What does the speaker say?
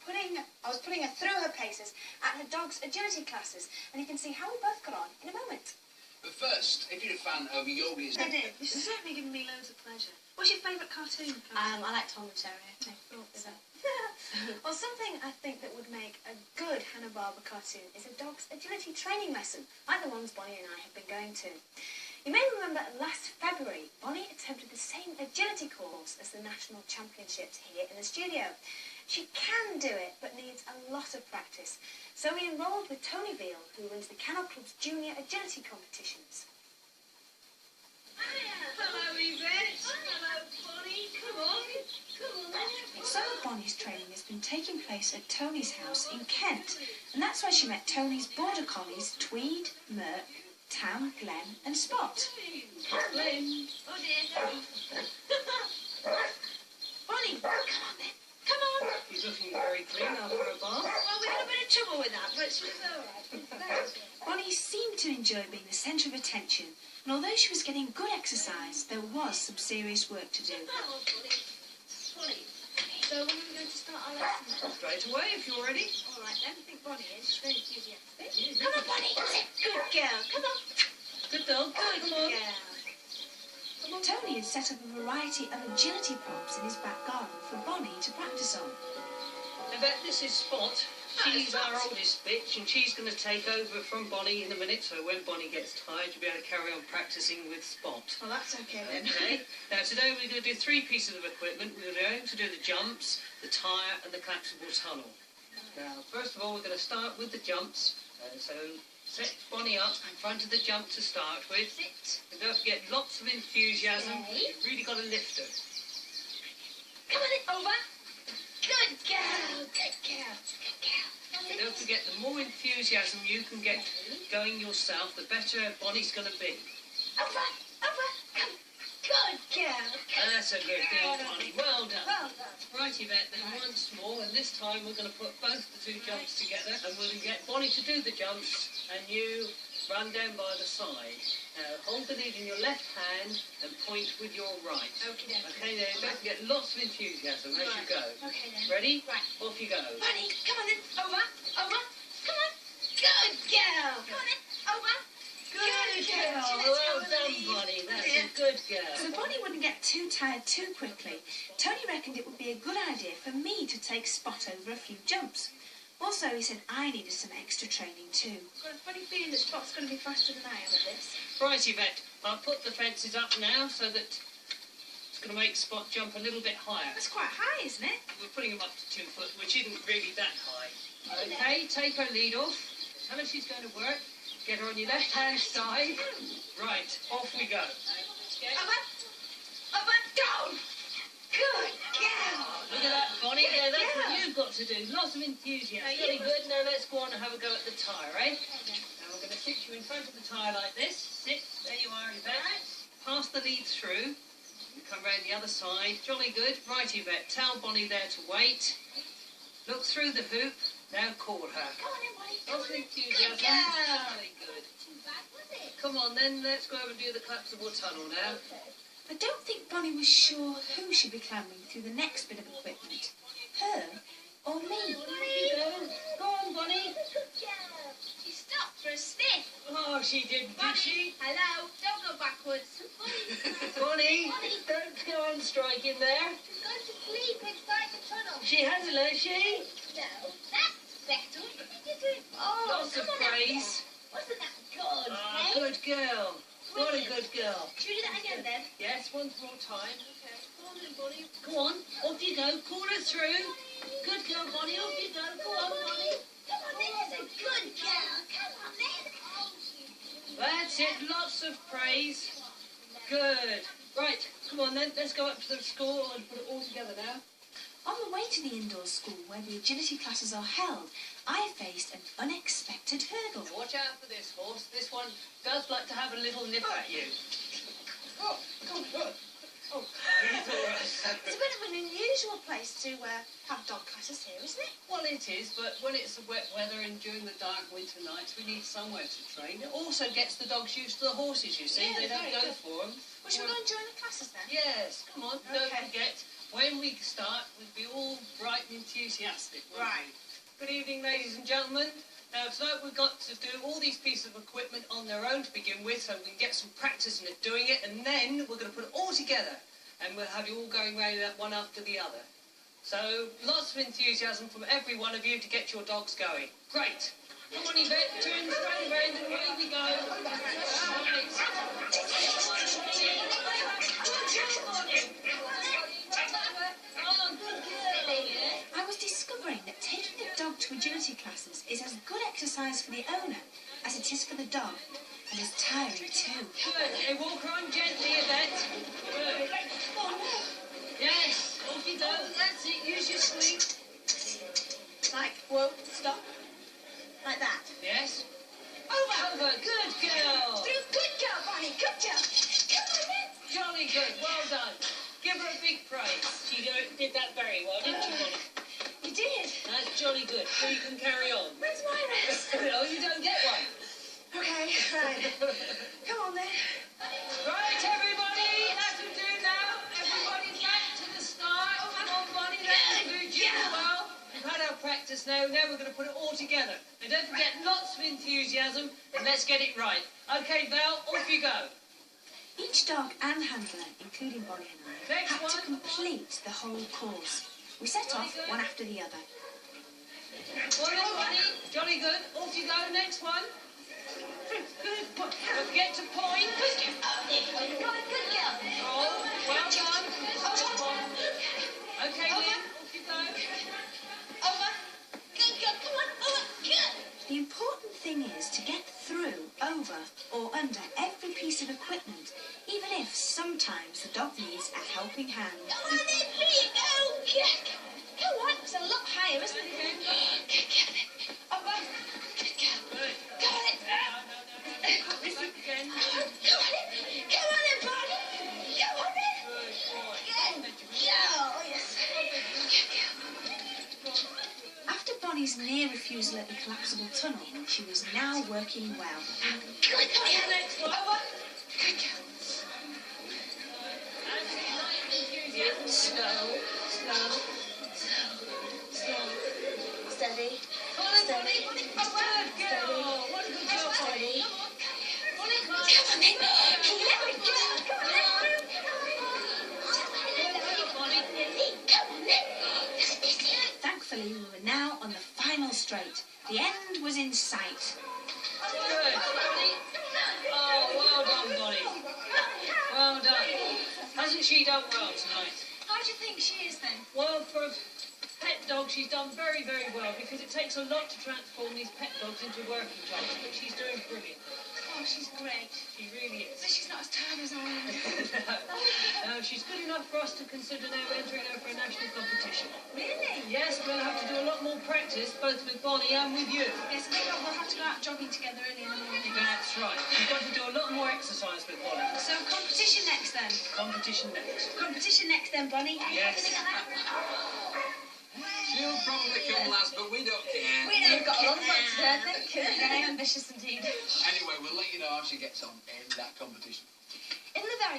was putting her through her paces at her dog's agility classes, and you can see how we both got on in a moment. But first, if you're a fan of yogi's... I did. This has certainly given me loads of pleasure. What's your favourite cartoon? I like Tom and Jerry, I think. Well, something I think that would make a good Hanna-Barbera cartoon is a dog's agility training lesson, like the ones Bonny and I have been going to. You may remember last February, Bonny attempted the same agility course as the national championships here in the studio. She can do it, but needs a lot of practice. So we enrolled with Tony Veal, who runs the Kennel Club's junior agility competitions. Hello, Yvette. Hello, Bonny. Come on. Come on. Some of Bonny's training has been taking place at Tony's house in Kent, and that's where she met Tony's border collies Tweed, Merc, Tam, Glenn and Spot. Glenn. Oh, dear. Bonny, come on then. Come on. He's looking very clean after a bath. Well, we had a bit of trouble with that, but she was all right. Bonny seemed to enjoy being the centre of attention, and although she was getting good exercise, there was some serious work to do. Come on, Bonny. So when are we going to start our lesson? Straight away, if you're ready. All right then, I think Bonny is. She's very enthusiastic. Yeah. Come on, Bonny. Good girl. Come on. Good dog. Good Come on. girl. Tony had set up a variety of agility props in his back garden for Bonny to practice on. Yvette, this is Spot. She's our oldest bitch, and she's going to take over from Bonny in a minute, so when Bonny gets tired, you'll be able to carry on practising with Spot. Well, that's okay then. Okay. Now, today we're going to do 3 pieces of equipment. We're going to do the jumps, the tyre, and the collapsible tunnel. Now, first of all, we're going to start with the jumps. So, set Bonny up in front of the jump to start with. Sit. And don't forget, lots of enthusiasm. Okay. You've really got to lift her. Come on, over. Good girl. Good girl. Good girl. And don't forget, the more enthusiasm you can get going yourself, the better Bonny's going to be. Over. Over. Come. Good girl. That's a good thing, Bonny. Well done. Well done. Right, Yvette, then once more, and this time we're going to put both the 2 jumps together, and we'll get Bonny to do the jumps, and you run down by the side. Now, hold the lead in your left hand and point with your right. Okay, then. Okay, then, don't forget, lots of enthusiasm as you go. Okay, then. Ready? Right. Off you go. Bonny, come on then. Over. Over. Come on. Good girl. Come on then. Over. Good girl. Well done, Bonny. That's a good girl. So Bonny wouldn't get too tired too quickly. Tony reckoned it would be a good idea for me to take Spot over a few jumps. Also, he said I needed some extra training too. I've got a funny feeling that Spot's going to be faster than I am at this. Right, Yvette, I'll put the fences up now so that it's going to make Spot jump a little bit higher. That's quite high, isn't it? We're putting him up to 2 foot, which isn't really that high. Okay, take her lead off. Tell her she's going to work. Get her on your left-hand side. Right, off we go. Over. Over. Down. Good girl. Look at that, Bonny. There, that's what you've got to do. Lots of enthusiasm. Very good. Now let's go on and have a go at the tyre, eh? Now we're going to sit you in front of the tyre like this. Sit. There you are, Yvette. Pass the lead through. You come round the other side. Jolly good. Right, Yvette. Tell Bonny there to wait. Look through the hoop. Now call her. Come on in, Bonny. Lots of enthusiasm. Good girl. Very good. Too bad, was it? Come on then. Let's go over and do the collapsible tunnel now. I don't think Bonny was sure who should be clambering through the next bit of equipment. Her or me. Go on, Bonny. She stopped for a sniff. Oh, she did she? Hello. Don't go backwards. Bonny, don't go on striking there. She's going to sleep inside the tunnel. She hasn't, has she? No, that's better. What did you do? Oh, Lots of praise. Wasn't that good? Ah, good girl. What a good girl. Should we do that again then? Yes, one more time. Okay. Come on then, Bonny. Go on, off you go. Call her through. Good girl, Bonny. Off you go. Go on, Bonny. Come on, this is a good girl. Come on then. That's it. Lots of praise. Good. Right, come on then. Let's go up to the school and put it all together now. On the way to the indoor school where the agility classes are held, I faced an unexpected hurdle. Now watch out for this horse. This one does like to have a little nip at you. Oh. He's all right. It's a bit of an unusual place to have dog classes here, isn't it? Well, it is, but when it's the wet weather and during the dark winter nights, we need somewhere to train. It also gets the dogs used to the horses, you see. Yeah, they don't very go good. for them. Well, shall we go and join the classes then? Yes, come on. Okay. Don't forget, when we start, we'll be all bright and enthusiastic, won't Right. we? Good evening, ladies and gentlemen. Now, tonight we've got to do all these pieces of equipment on their own to begin with, so we can get some practice in doing it, and then we're going to put it all together, and we'll have you all going round one after the other. So, lots of enthusiasm from every one of you to get your dogs going. Great. Come on, Yvette, turn straight around, and away we go. Right. I was discovering that taking a dog to agility classes is as good exercise for the owner as it is for the dog, and is tiring too. Good. Hey, walk her on gently, Yvette. Good. Yes, off you go. That's it. Use your sweep. Like, whoa, stop. Like that. Yes. Over. Over. Good girl. Good girl, Bonny. Good girl. Come on, then. Jolly good. Well done. Give her a big praise. She did that very well, didn't you, Bonny? You did. That's jolly good. So you can carry on. Where's my rest? Oh, you don't get one. Okay, right. Come on, then. Right, everybody. That'll do now. Everybody's back to the start. Come on, Bonny. That'll do you well. We've had our practice now. Now we're going to put it all together. And don't forget, lots of enthusiasm, and let's get it right. Okay, Val, off you go. Each dog and handler, including Bonny and I, Next had to one. complete the whole course. We set off one after the other. Well done, Bonny. Jolly good. Off you go. Next one. Good. Don't forget to point. Good girl. Oh, well done. Okay, Lynn. Off you go. Over. Good girl. Come on. Over. Good. The important thing is to get through, over, or under every piece of equipment, even if sometimes the dog needs a helping hand. Come on, then. Here you go. Good. Come on. It's a lot higher, isn't it? Good girl. Over. Good girl. Good. Come on, then. Back again. Come on, then. Come on, then, Bonny. Come on, then. Good boy. Oh, yes. After Bonny's near refusal at the collapsible tunnel, she was now working well. Good girl. Next one. Over. Good girl. Slow. Steady. Come on, Bonny. Good girl. What a good job, Bonny. Come on, then. Let it go. Come on, then. Come on, then. Thankfully, we were now on the final straight. The end was in sight. Good. Bonny. Oh, well done, Bonny. Well done. Hasn't she done well tonight? How do you think she is then? Well, for a pet dog, she's done very, very well because it takes a lot to transform these pet dogs into working dogs, but she's doing brilliant. Oh, she's great. She really But is. she's not as tired as I am. No, she's good enough for us to consider now entering her for a national competition. Really? Yes, we'll have to do a lot more practice, both with Bonny and with you. Yes, I think we'll have to go out jogging together early in the morning. That's right. We've got to do a lot more exercise with Bonny. So competition next then. Competition next. Competition next then, Bonny. Yes. She'll probably come last, but we don't care. We know we've got a lot of fun today, I think. Very ambitious indeed. Anyway, we'll let you know how she gets on in that competition. In the very